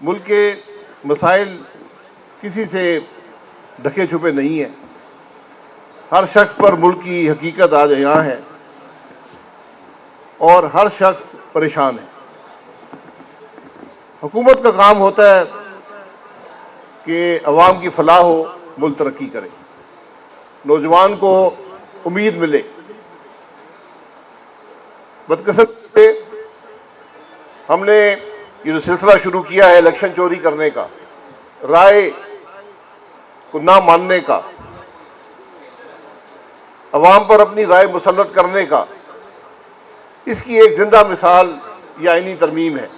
मुल्क के मसाइल किसी से ढके छुपे नहीं है। हर शख्स पर मुल्क की हकीकत आज यहाँ है और हर शख्स परेशान है। हुकूमत का काम होता है कि अवाम की फलाह हो, मुल्क तरक्की करे, नौजवान को उम्मीद मिले। बदकिस्मती से हमने ये जो सिलसिला शुरू किया है इलेक्शन चोरी करने का, राय को ना मानने का, अवाम पर अपनी राय मुसल्लत करने का, इसकी एक जिंदा मिसाल ये आईनी तरमीम है।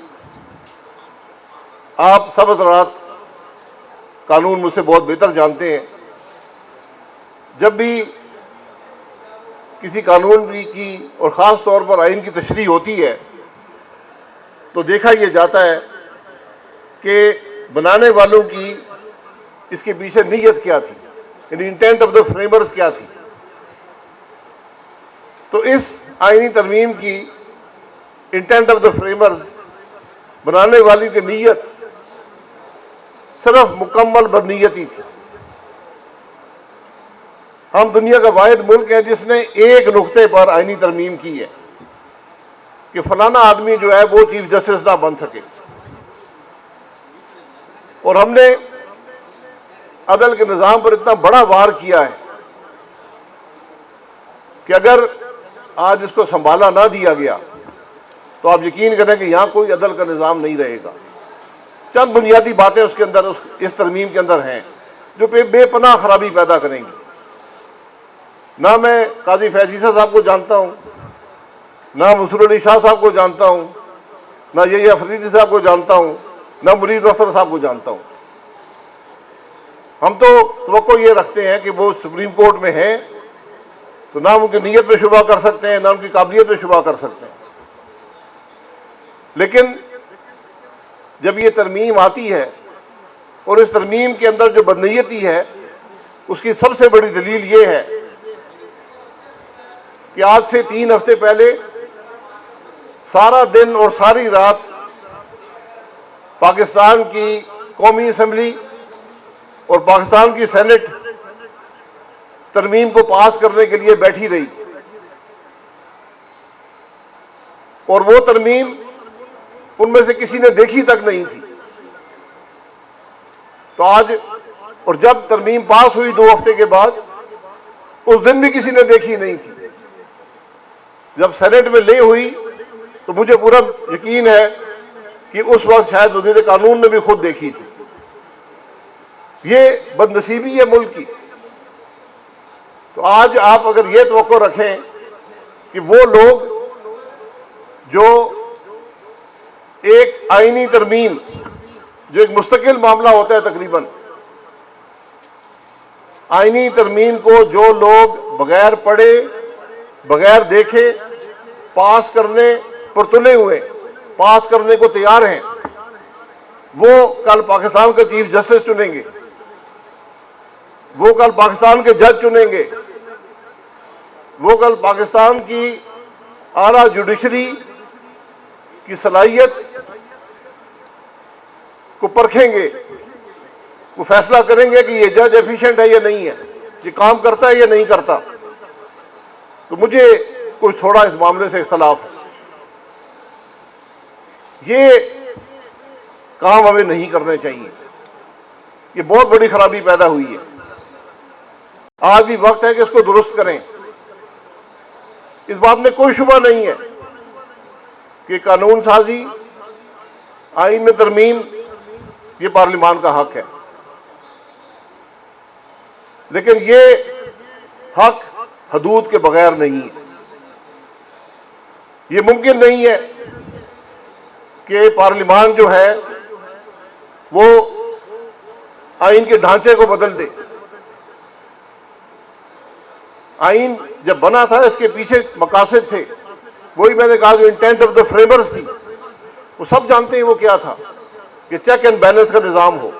आप सब हज़रात कानून मुझसे बहुत बेहतर जानते हैं। जब भी किसी कानून की और ख़ास तौर पर आइन की तशरीह होती है तो देखा यह जाता है कि बनाने वालों की इसके पीछे नीयत क्या थी, यानी इंटेंट ऑफ द फ्रेमर्स क्या थी। तो इस आईनी तरमीम की इंटेंट ऑफ द फ्रेमर्स, बनाने वाली की नीयत सिर्फ मुकम्मल बदनीयती थी। हम दुनिया का वाहिद मुल्क है जिसने एक नुक्ते पर आईनी तरमीम की है कि फलाना आदमी जो है वो चीफ जस्टिस ना बन सके। और हमने अदल के निज़ाम पर इतना बड़ा वार किया है कि अगर आज इसको संभाला ना दिया गया तो आप यकीन करें कि यहां कोई अदल का निज़ाम नहीं रहेगा। चंद बुनियादी बातें उसके अंदर, इस तरमीम के अंदर हैं जो बेपनाह खराबी पैदा करेंगी। ना मैं काजी फैजीसा साहब को जानता हूं, ना मसूर अली शाह साहब को जानता हूं, ना ये अफरीदी साहब को जानता हूं, ना मुरीद अख्तर साहब को जानता हूं। हम तो तवक्को ये रखते हैं कि वो सुप्रीम कोर्ट में हैं तो ना उनकी नीयत पे शुबा कर सकते हैं, ना उनकी काबिलियत पे शुबा कर सकते हैं। लेकिन जब ये तरमीम आती है और इस तरमीम के अंदर जो बदनीयती है उसकी सबसे बड़ी दलील ये है कि आज से 3 हफ्ते पहले सारा दिन और सारी रात पाकिस्तान की कौमी असम्बली और पाकिस्तान की सेनेट तरमीम को पास करने के लिए बैठी रही और वो तरमीम उनमें से किसी ने देखी तक नहीं थी। तो आज, और जब तरमीम पास हुई 2 हफ्ते के बाद, उस दिन भी किसी ने देखी नहीं थी। जब सेनेट में ले हुई तो मुझे पूरा यकीन है कि उस वक्त शायद वज़ीर कानून ने भी खुद देखी थी। ये बदनसीबी है मुल्क की। तो आज आप अगर ये तवक्को रखें कि वो लोग जो एक आईनी तरमीम, जो एक मुस्तकिल मामला होता है तकरीबन, आईनी तरमीम को जो लोग बगैर पढ़े, बगैर देखे पास करने पर तुले हुए, पास करने को तैयार हैं, वो कल पाकिस्तान के चीफ जस्टिस चुनेंगे, वो कल पाकिस्तान के जज चुनेंगे, वो कल पाकिस्तान की आला जुडिशरी की सलाहियत को परखेंगे, वो फैसला करेंगे कि ये जज एफिशिएंट है या नहीं है, ये काम करता है या नहीं करता। तो मुझे कुछ थोड़ा इस मामले से इख्तलाफ है। ये काम हमें नहीं करने चाहिए। ये बहुत बड़ी खराबी पैदा हुई है। आज भी वक्त है कि इसको दुरुस्त करें। इस बात में कोई शुबा नहीं है कि कानून साजी, आइन में तरमीम, ये पार्लिमान का हक है। लेकिन ये हक हदूद के बगैर नहीं है। ये मुमकिन नहीं है कि पार्लिमान जो है वो आइन के ढांचे को बदल दे। आइन जब बना था इसके पीछे मकासद थे, वही मैंने कहा जो इंटेंट ऑफ द फ्रेमर्स थी, वो सब जानते हैं वो क्या था, कि चेक एंड बैलेंस का निजाम हो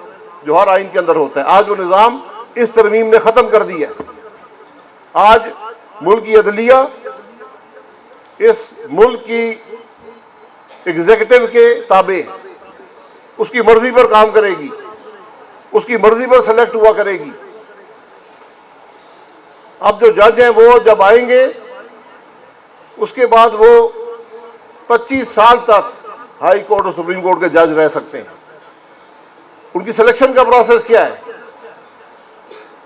जो हर आइन के अंदर होता है। आज वो निजाम इस तरमीम ने खत्म कर दिया। आज मुल्क की अदलिया इस मुल्क की एग्जीक्यूटिव के ताबे है। उसकी मर्जी पर काम करेगी, उसकी मर्जी पर सेलेक्ट हुआ करेगी। अब जो जज हैं वो जब आएंगे उसके बाद वो 25 साल तक हाई कोर्ट और सुप्रीम कोर्ट के जज रह सकते हैं। उनकी सिलेक्शन का प्रोसेस क्या है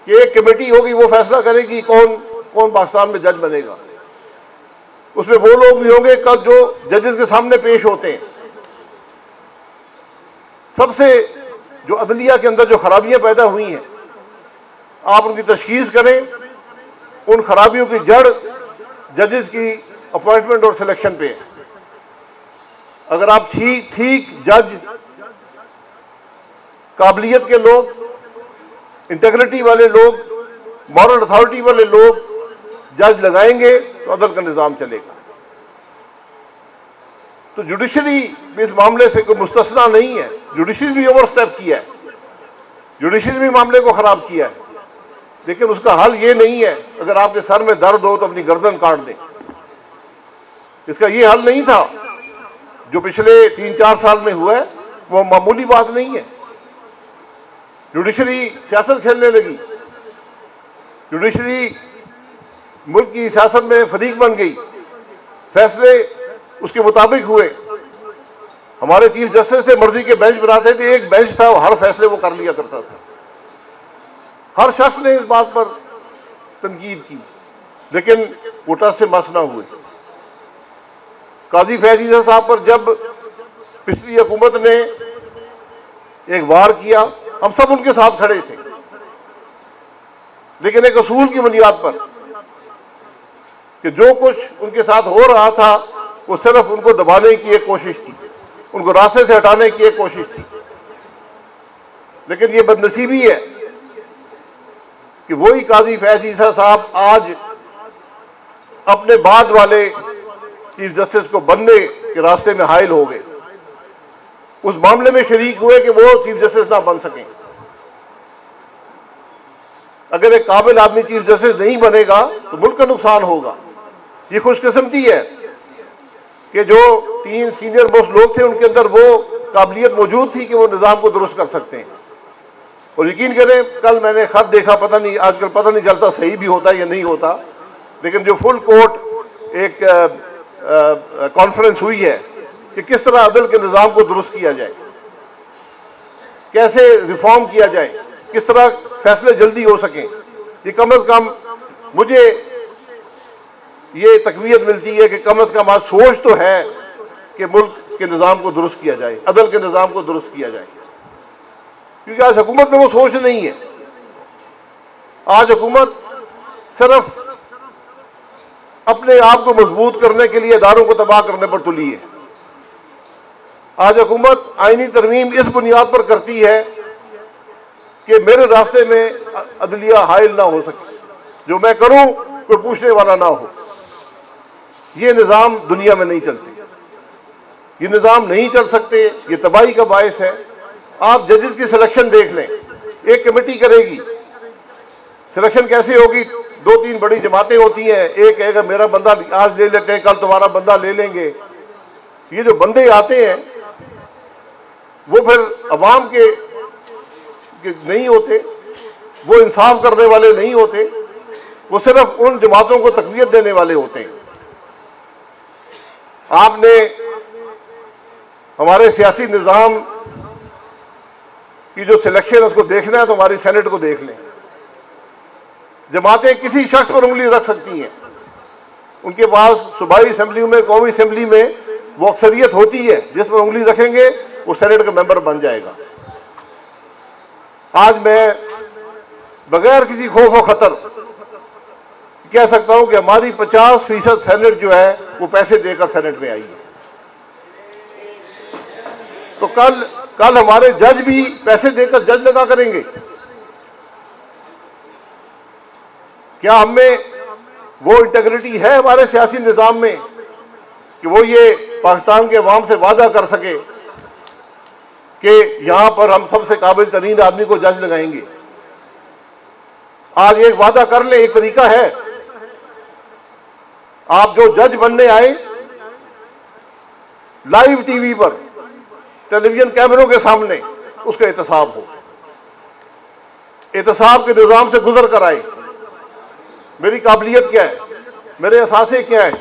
कि एक कमेटी होगी, वो फैसला करेगी कौन कौन पाकिस्तान में जज बनेगा। उसमें वो लोग भी होंगे कल जो जजेस के सामने पेश होते हैं। सबसे जो अदलिया के अंदर जो खराबियां पैदा हुई हैं, आप उनकी तशखीस करें। उन खराबियों की जड़ जजेस की अपॉइंटमेंट और सिलेक्शन पे है। अगर आप ठीक जज, काबिलियत के लोग, इंटेग्रिटी वाले लोग, मॉरल अथॉरिटी वाले लोग जज लगाएंगे तो अदल का निजाम चलेगा। तो जुडिशरी भी इस मामले से कोई मुस्तस्ना नहीं है। जुडिशरी भी ओवर स्टेप किया है, जुडिशरी भी मामले को खराब किया है, लेकिन उसका हल ये नहीं है अगर आपके सर में दर्द हो तो अपनी गर्दन काट दें। इसका ये हल नहीं था जो पिछले 3-4 साल में हुआ है, वो मामूली बात नहीं है। जुडिशरी सियासत खेलने लगी, जुडिशरी मुल्क की सियासत में फरीक बन गई, फैसले उसके मुताबिक हुए। हमारे चीफ जस्टिस से मर्जी के बेंच बनाते थे, एक बेंच था, हर फैसले वो कर लिया करता था। हर शख्स ने इस बात पर तनकीद की, लेकिन वो टस से मस ना हुए। काजी फैज ईसा साहब पर जब पिछली हुकूमत ने एक वार किया, हम सब उनके साथ खड़े थे, लेकिन एक असूल की बुनियाद पर कि जो कुछ उनके साथ हो रहा था वो सिर्फ उनको दबाने की एक कोशिश थी, उनको रास्ते से हटाने की एक कोशिश थी। लेकिन ये बदनसीबी है कि वही काजी फैज ईसा साहब आज अपने बाद वाले चीफ जस्टिस को बनने के रास्ते में हायल हो गए, उस मामले में शरीक हुए कि वो चीफ जस्टिस ना बन सकें। अगर एक काबिल आदमी चीफ जस्टिस नहीं बनेगा तो मुल्क का नुकसान होगा। ये खुशकिस्मती है कि जो 3 सीनियर मोस्ट लोग थे उनके अंदर वो काबिलियत मौजूद थी कि वो निजाम को दुरुस्त कर सकते हैं। और यकीन करें, कल मैंने खत देखा, पता नहीं आजकल पता नहीं चलता सही भी होता या नहीं होता, लेकिन जो फुल कोर्ट एक कॉन्फ्रेंस हुई है कि किस तरह अदल के निजाम को दुरुस्त किया जाए, कैसे रिफॉर्म किया जाए, किस तरह फैसले जल्दी हो सकें। ये कम अज कम मुझे ये तकवीयत मिलती है कि कम अज कम आज सोच तो है कि मुल्क के निजाम को दुरुस्त किया जाए, अदल के निजाम को दुरुस्त किया जाए, क्योंकि आज हुकूमत में वो सोच नहीं है। आज हुकूमत सिर्फ अपने आप को मजबूत करने के लिए इदारों को तबाह करने पर तुली है। आज हुकूमत आईनी तरमीम इस बुनियाद पर करती है कि मेरे रास्ते में अदलिया हायल ना हो सके, जो मैं करूं कोई पूछने वाला ना हो। ये निजाम दुनिया में नहीं चलते, ये निजाम नहीं चल सकते, ये तबाही का बायस है। आप जजेस की सिलेक्शन देख लें, एक कमेटी करेगी, सिलेक्शन कैसे होगी? 2-3 बड़ी जमातें होती हैं, एक कहेगा मेरा बंदा आज ले लेते हैं, कल तुम्हारा बंदा ले लेंगे। ये जो बंदे आते हैं वो फिर अवाम के नहीं होते, वो इंसाफ करने वाले नहीं होते, वो सिर्फ उन जमातों को तकवीत देने वाले होते हैं। आपने हमारे सियासी निजाम की जो सिलेक्शन है उसको देखना है तो हमारी सेनेट को देख लें। जमातें किसी शख्स पर उंगली रख सकती हैं, उनके पास सूबाई असेंबली में, कौमी असेंबली में वो अक्सरियत होती है, जिस पर उंगली रखेंगे वो सेनेट का मेंबर बन जाएगा। आज मैं बगैर किसी खौफ और खतर कह सकता हूं कि हमारी 50% सेनेट जो है वो पैसे देकर सेनेट में आई है। तो कल हमारे जज भी पैसे देकर जज लगा करेंगे। क्या हमें वो इंटेग्रिटी है हमारे सियासी निजाम में कि वो ये पाकिस्तान के अवाम से वादा कर सके कि यहां पर हम सबसे काबिल तरीन आदमी को जज लगाएंगे? आज एक वादा कर ले, एक तरीका है। आप जो जज बनने आए, लाइव टीवी पर टेलीविजन कैमरों के सामने उसका एहतसाब हो, एहतसाब के निज़ाम से गुजर कर आए। मेरी काबिलियत क्या है, मेरे असासे क्या है,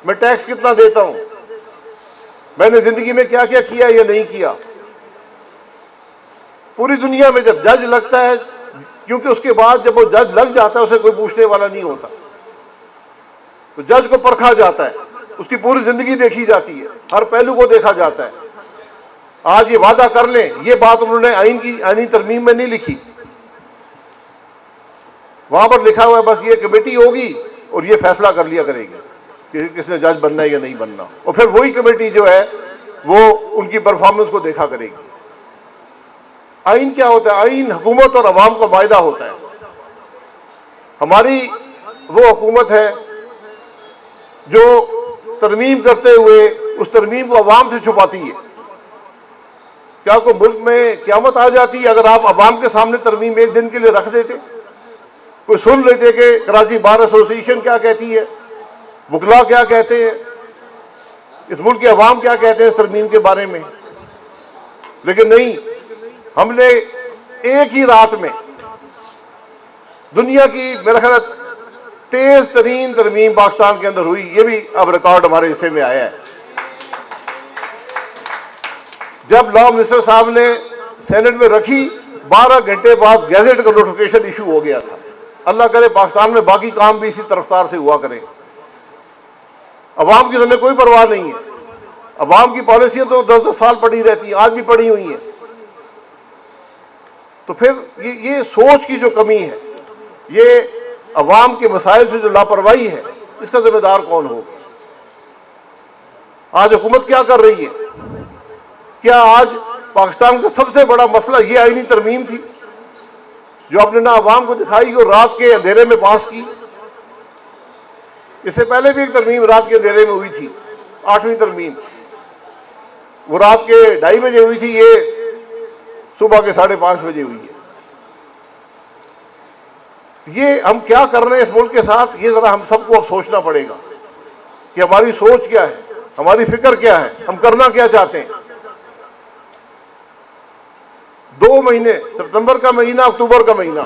मैं टैक्स कितना देता हूं, मैंने जिंदगी में क्या क्या किया या नहीं किया। पूरी दुनिया में जब जज लगता है, क्योंकि उसके बाद जब वो जज लग जाता है उसे कोई पूछने वाला नहीं होता, तो जज को परखा जाता है, उसकी पूरी जिंदगी देखी जाती है, हर पहलू को देखा जाता है। आज ये वादा कर लें, ये बात उन्होंने आईनी तरमीम में नहीं लिखी, वहां पर लिखा हुआ है बस ये कमेटी होगी और ये फैसला कर लिया करेगी कि किसने जज बनना है या नहीं बनना, और फिर वही कमेटी जो है वो उनकी परफॉर्मेंस को देखा करेगी। आइन क्या होता है? आइन हुकूमत और अवाम का वायदा होता है। हमारी वो हुकूमत है जो तरमीम करते हुए उस तरमीम को अवाम से छुपाती है। क्या कोई मुल्क में क़यामत आ जाती है अगर आप अवाम के सामने तरमीम एक दिन के लिए रख देते? कोई सुन लेते कि कराची बार एसोसिएशन क्या कहती है, वकला क्या कहते हैं, इस मुल्क के अवाम क्या कहते हैं तरमीम के बारे में। लेकिन नहीं, हमने एक ही रात में दुनिया की मेरा ख्याल तेज तरीन तरमीम पाकिस्तान के अंदर हुई, ये भी अब रिकॉर्ड हमारे हिस्से में आया है। जब लॉ मिनिस्टर साहब ने सेनेट में रखी, 12 घंटे बाद गैजेट का नोटिफिकेशन इशू हो गया था। अल्लाह करे पाकिस्तान में बाकी काम भी इसी तरफ्तार से हुआ करें। अवाम की हमें कोई परवाह नहीं है। अवाम की पॉलिसियां तो 10-10 साल पड़ी रहती हैं, आज भी पड़ी हुई हैं। तो फिर ये सोच की जो कमी है, ये अवाम के मसाइल से जो लापरवाही है, इसका जिम्मेदार कौन होगा? आज हुकूमत क्या कर रही है? क्या आज पाकिस्तान का सबसे बड़ा मसला ये आईनी तरमीम थी जो आपने ना अवाम को दिखाई और रात के अंधेरे में पास की? इससे पहले भी एक तरमीम रात के अंधेरे में हुई थी, 8वीं तरमीम, वो रात के 2:30 बजे हुई थी, ये सुबह के 5:30 बजे हुई है। ये हम क्या कर रहे हैं इस मुल्क के साथ, ये जरा हम सबको अब सोचना पड़ेगा कि हमारी सोच क्या है, हमारी फिक्र क्या है, हम करना क्या चाहते हैं। 2 महीने, सितंबर का महीना, अक्टूबर का महीना,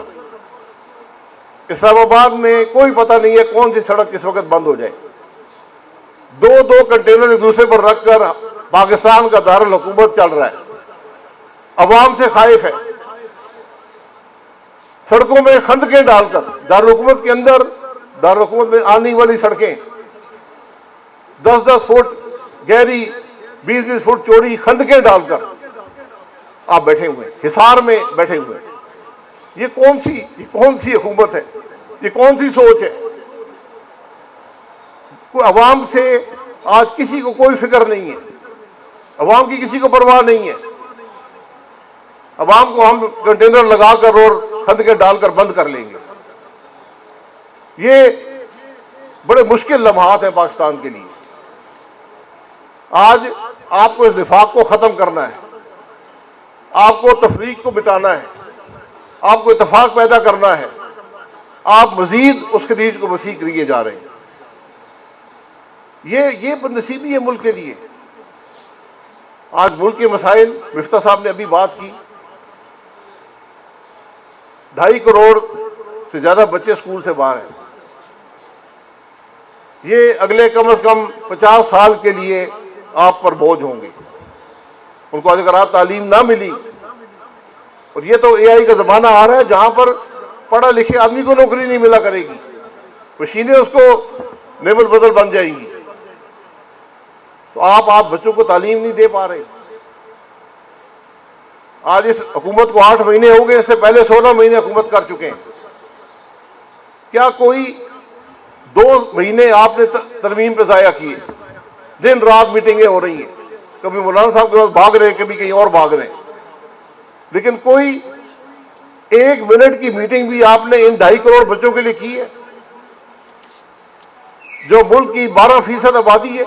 इस्लामाबाद में कोई पता नहीं है कौन सी सड़क किस वक्त बंद हो जाए। 2-2 कंटेनर एक दूसरे पर रखकर पाकिस्तान का दारुल हुकूमत चल रहा है, अवाम से खाइफ है। सड़कों में खंदकें डालकर, दारुल हुकूमत के अंदर, दारुल हुकूमत में आने वाली सड़कें 10-10 फुट गहरी, 20-20 फुट चौड़ी खंदकें डालकर आप बैठे हुए, हिसार में बैठे हुए। ये कौन सी हुकूमत है? ये कौन सी सोच है? कोई अवाम से आज किसी को कोई फिक्र नहीं है, अवाम की किसी को परवाह नहीं है। अवाम को हम कंटेनर लगाकर और खंदकें डालकर बंद कर लेंगे। ये बड़े मुश्किल लम्हात हैं पाकिस्तान के लिए। आज आपको इस निफाक को खत्म करना है, आपको तफरीक को मिटाना है, आपको इत्तेफाक पैदा करना है। आप मजीद उस खलीज को वसी किए जा रहे हैं। ये बदनसीबी है मुल्क के लिए। आज मुल्क के मसाइल, मिफ्ता साहब ने अभी बात की, 2.5 करोड़ से ज्यादा बच्चे स्कूल से बाहर हैं। ये अगले कम से कम 50 साल के लिए आप पर बोझ होंगे। उनको अगर आप तालीम ना मिली, और ये तो AI का जमाना आ रहा है जहां पर पढ़ा लिखे आदमी को नौकरी नहीं मिला करेगी, मशीनें उसको नेवल बदल बन जाएंगी। तो आप बच्चों को तालीम नहीं दे पा रहे। आज इस हुकूमत को 8 महीने हो गए, इससे पहले 16 महीने हुकूमत कर चुके हैं। क्या कोई 2 महीने आपने तरमीम पे जाया किए? दिन रात मीटिंगें हो रही हैं, कभी मौलाना साहब के पास भाग रहे, कभी कहीं और भाग रहे, लेकिन कोई 1 मिनट की मीटिंग भी आपने इन 2.5 करोड़ बच्चों के लिए की है, जो मुल्क की 12% आबादी है।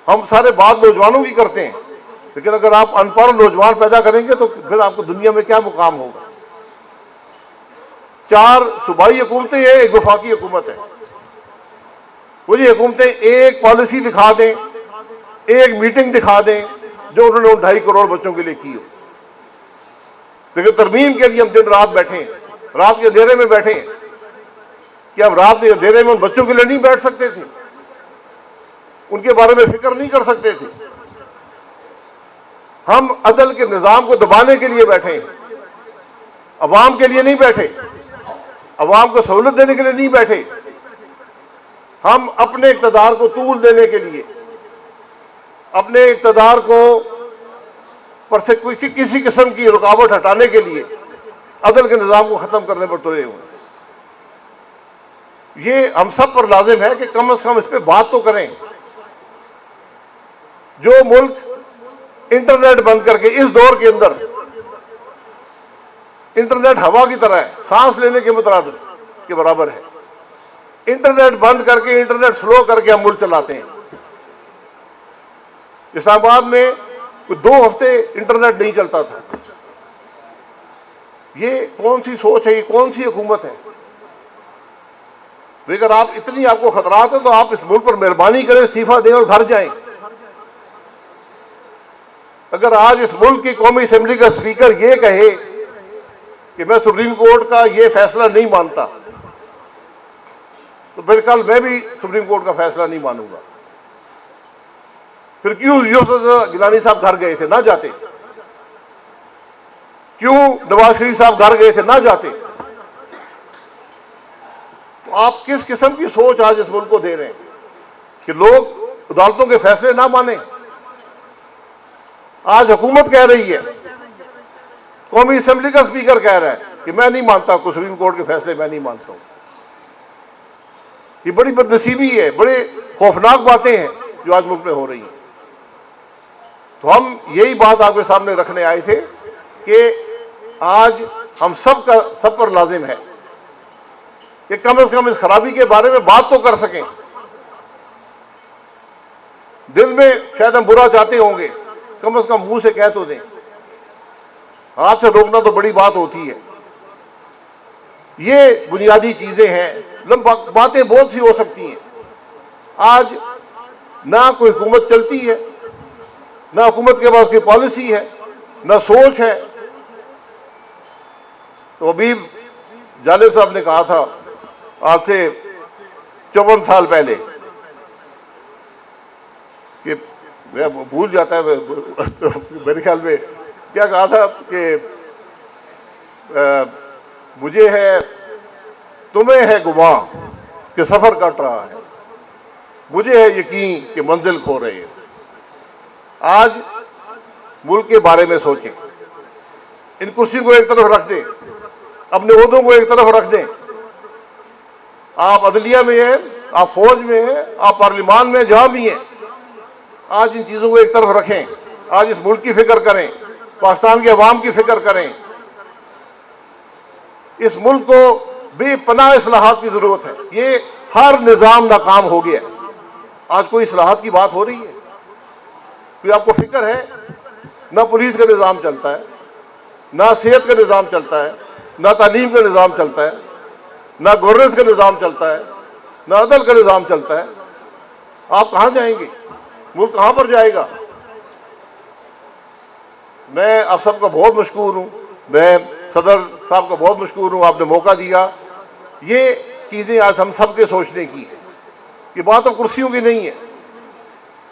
हम सारे बात नौजवानों की करते हैं, लेकिन अगर आप अनपढ़ नौजवान पैदा करेंगे तो फिर आपको दुनिया में क्या मुकाम होगा? 4 सूबाई हुकूमतें हैं, एक वफाकी हुकूमत है। वो ये हुकूमतें एक पॉलिसी दिखा दें, एक मीटिंग दिखा दें जो उन्होंने उन 2.5 करोड़ बच्चों के लिए की हो। लेकिन तरमीम के लिए हम दिन रात बैठे, रात के अंधेरे में बैठे, कि हम रात के अंधेरे में उन बच्चों के लिए नहीं बैठ सकते थे, उनके बारे में फिक्र नहीं कर सकते थे। हम अदल के निजाम को दबाने के लिए बैठे हैं, अवाम के लिए नहीं बैठे, अवाम को सहूलत देने के लिए नहीं बैठे। हम अपने इक़्तिदार को तूल देने के लिए, अपने इक़्तिदार को पर से किसी किस्म की रुकावट हटाने के लिए अदल के निजाम को खत्म करने पर तुले हुए। ये हम सब पर लाजिम है कि कम से कम इस पर बात तो करें। जो मुल्क इंटरनेट बंद करके इस दौर के अंदर, इंटरनेट हवा की तरह है, सांस लेने के मुताबिक के बराबर है, इंटरनेट बंद करके, इंटरनेट स्लो करके हम मुल्क चलाते हैं। इस्लामाबाद में 2 हफ्ते इंटरनेट नहीं चलता था। ये कौन सी सोच है, ये कौन सी हुकूमत है? अगर आप इतनी आपको खतरात है तो आप इस मुल्क पर मेहरबानी करें, इस्तीफा दें और घर जाएं। अगर आज इस मुल्क की कौमी असेंबली का स्पीकर ये कहे कि मैं सुप्रीम कोर्ट का ये फैसला नहीं मानता, तो फिर कल मैं भी सुप्रीम कोर्ट का फैसला नहीं मानूंगा। फिर क्यों यूसुफ गिलानी साहब घर गए थे, ना जाते? क्यों नवाज शरीफ साहब घर गए थे, ना जाते? तो आप किस किस्म की सोच आज इस मुल्क को दे रहे हैं कि लोग अदालतों के फैसले ना माने? आज हुकूमत कह रही है, कौमी असेंबली का स्पीकर कह रहा है कि मैं नहीं मानता, सुप्रीम कोर्ट के फैसले मैं नहीं मानता हूं। ये बड़ी बदनसीबी है, बड़े खौफनाक बातें हैं जो आज मुल्क में हो रही हैं। तो हम यही बात आपके सामने रखने आए थे कि आज हम सब पर लाजिम है कि कम से कम इस खराबी के बारे में बात तो कर सकें। दिल में शायद हम बुरा चाहते होंगे, कम से कम मुंह से कह तो दें। हाथ से रोकना तो बड़ी बात होती है। ये बुनियादी चीजें हैं। बातें बहुत सी हो सकती हैं। आज ना कोई हुकूमत चलती है, ना हुकूमत के पास कोई पॉलिसी है, ना सोच है। तो अभी जालिब साहब ने कहा था आज से 54 साल पहले कि मैं भूल जाता है, मेरे ख्याल में क्या कहा था कि मुझे है, तुम्हें है गुमां कि सफर कट रहा है, मुझे है यकीन कि मंजिल खो रहे हैं। आज मुल्क के बारे में सोचें। इन कुर्सी को एक तरफ रख दें, अपने ओहदों को एक तरफ रख दें। आप अदलिया में हैं, आप फौज में हैं, आप पार्लियामान में, जहां भी हैं, आज इन चीजों को एक तरफ रखें। आज इस मुल्क की फिक्र करें, पाकिस्तान के अवाम की फिक्र करें। इस मुल्क को बेपनाह इस्लाहात की जरूरत है। ये हर निजाम नाकाम हो गया। आज कोई इस्लाहात की बात हो रही है? कोई आपको फिक्र है? ना पुलिस का निजाम चलता है, ना सेहत का निजाम चलता है, ना तालीम का निजाम चलता है, ना गवर्नेंस का निजाम चलता है, ना अदल का निजाम चलता है। आप कहां जाएंगे? मुल्क कहां पर जाएगा? मैं आप सबका बहुत मशकूर हूं। मैं सदर साहब का बहुत मशकूर हूं, आपने मौका दिया। ये चीजें आज हम सबके सोचने की है। ये बात अब कुर्सियों की नहीं है।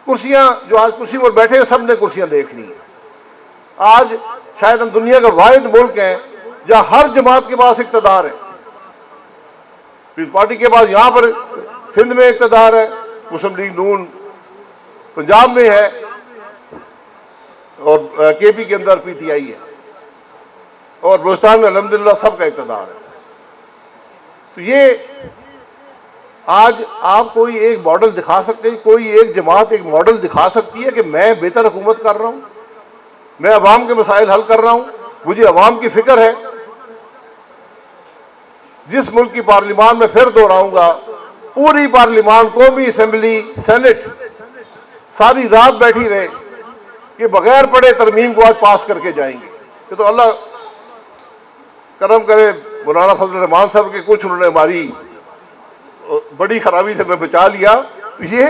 कुर्सियां, जो आज कुर्सी पर बैठे हैं, सब ने कुर्सियां देख ली हैं। आज शायद हम दुनिया का वाहिद मुल्क हैं जहां हर जमात के पास इक़्तिदार है। पीपल्स पार्टी के पास यहां पर सिंध में इक़्तिदार है, मुस्लिम लीग नून पंजाब में है, और केपी के अंदर पीटीआई है, और बलूचिस्तान में अल्हम्दुलिल्लाह सबका इक़्तिदार है। तो ये आज आप कोई एक मॉडल दिखा सकते हैं, कोई एक जमात एक मॉडल दिखा सकती है कि मैं बेहतर हुकूमत कर रहा हूं, मैं अवाम के मसाइल हल कर रहा हूं, मुझे अवाम की फिक्र है। जिस मुल्क की पार्लियामान में फिर दोहराऊंगा, पूरी पार्लियामान, कौमी असेंबली, सेनेट सारी रात बैठी रहे कि बगैर पढ़े तरमीम को आज पास करके जाएंगे। ये तो अल्लाह करम करे, मौलाना फजल रहमान साहब के कुछ उन्होंने हमारी बड़ी खराबी से मैं बचा लिया। ये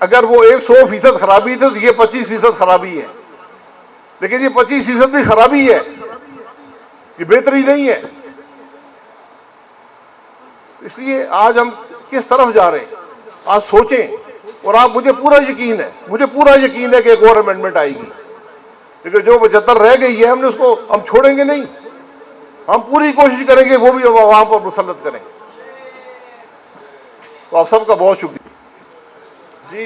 अगर वो 100% खराबी थी तो ये 25% खराबी है, लेकिन ये 25% भी खराबी है, ये बेहतरी नहीं है। इसलिए आज हम किस तरफ जा रहे हैं, आज सोचें। और आप मुझे पूरा यकीन है कि एक और अमेंडमेंट आएगी, लेकिन जो 75 रह गई है हमने उसको हम छोड़ेंगे नहीं, हम पूरी कोशिश करेंगे वो भी वहां पर मुसल्लत करें। तो आप सबका बहुत शुक्रिया जी।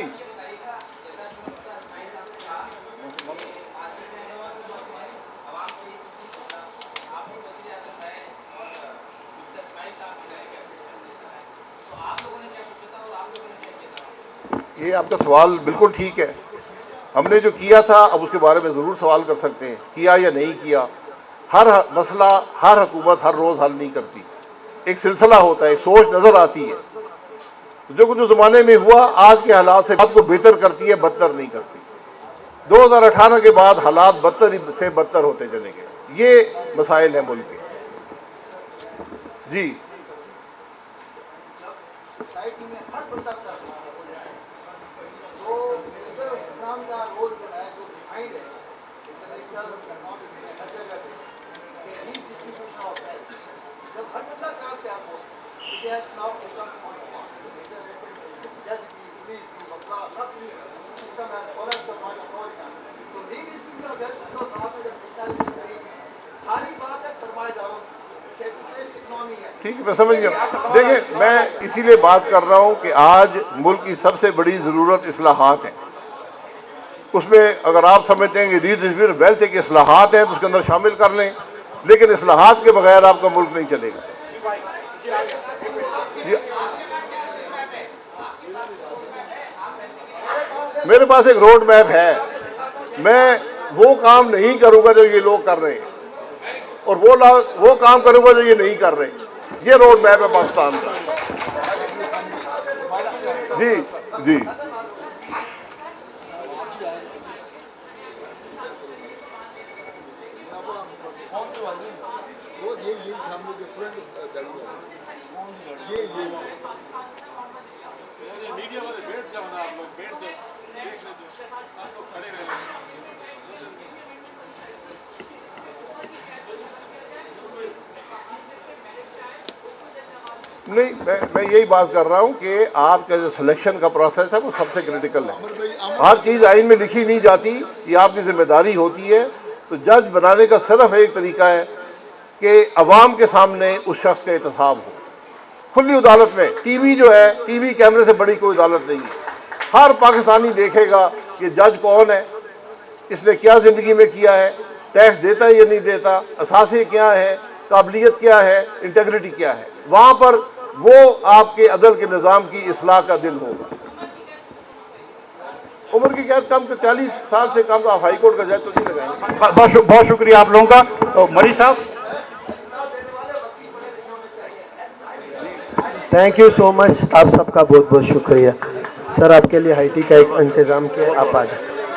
ये आपका सवाल बिल्कुल ठीक है। हमने जो किया था अब उसके बारे में जरूर सवाल कर सकते हैं, किया या नहीं किया। हर मसला हर हुकूमत हर रोज हल नहीं करती, एक सिलसिला होता है, एक सोच नजर आती है। जो कुछ जमाने में हुआ आज के हालात से बात को बेहतर करती है, बदतर नहीं करती। 2018 के बाद हालात बदतर से बदतर होते चले गए। ये मसाइल है मुल्क के जी। ठीक है, मैं समझ गया। देखिए, मैं इसीलिए बात कर रहा हूं कि आज मुल्क की सबसे बड़ी जरूरत इस्लाहात है। उसमें अगर आप समझते हैं कि रीडिस्ट्रीब्यूशन वेल्थ के इस्लाहात हैं तो उसके अंदर शामिल कर लें, लेकिन इस्लाहात के बगैर आपका मुल्क नहीं चलेगा। मेरे पास एक रोड मैप है, मैं वो काम नहीं करूंगा जो ये लोग कर रहे हैं, और वो काम करूंगा जो ये नहीं कर रहे। ये रोड मैप है पाकिस्तान का जी जी। मीडिया वाले बैठ जाओ ना, आप लोग बैठ जाओ, देख लीजिए, आप लोग खड़े रहे। नहीं, मैं यही बात कर रहा हूं कि आपका जो सिलेक्शन का प्रोसेस है वो सबसे क्रिटिकल है। हर चीज आइन में लिखी नहीं जाती, ये आपकी जिम्मेदारी होती है। तो जज बनाने का सिर्फ एक तरीका है कि अवाम के सामने उस शख्स का एहतसाब हो, खुली अदालत में। टीवी जो है, टीवी कैमरे से बड़ी कोई अदालत नहीं है। हर पाकिस्तानी देखेगा कि जज कौन है, इसने क्या जिंदगी में किया है, टैक्स देता है या नहीं देता, असासे क्या है, काबिलियत क्या है, इंटेग्रिटी क्या है। वहां पर वो आपके अदल के निजाम की इस्लाह का दिन होगा। उम्र की कैद कम तो 40 साल से कम, तो आप हाईकोर्ट का जज तो नहीं लगाएंगे। बहुत शुक्रिया आप लोगों का। तो मरी साहब, थैंक यू सो मच, आप सबका बहुत बहुत शुक्रिया। सर आपके लिए हाई टी का एक इंतजाम किया, आप आ जाए।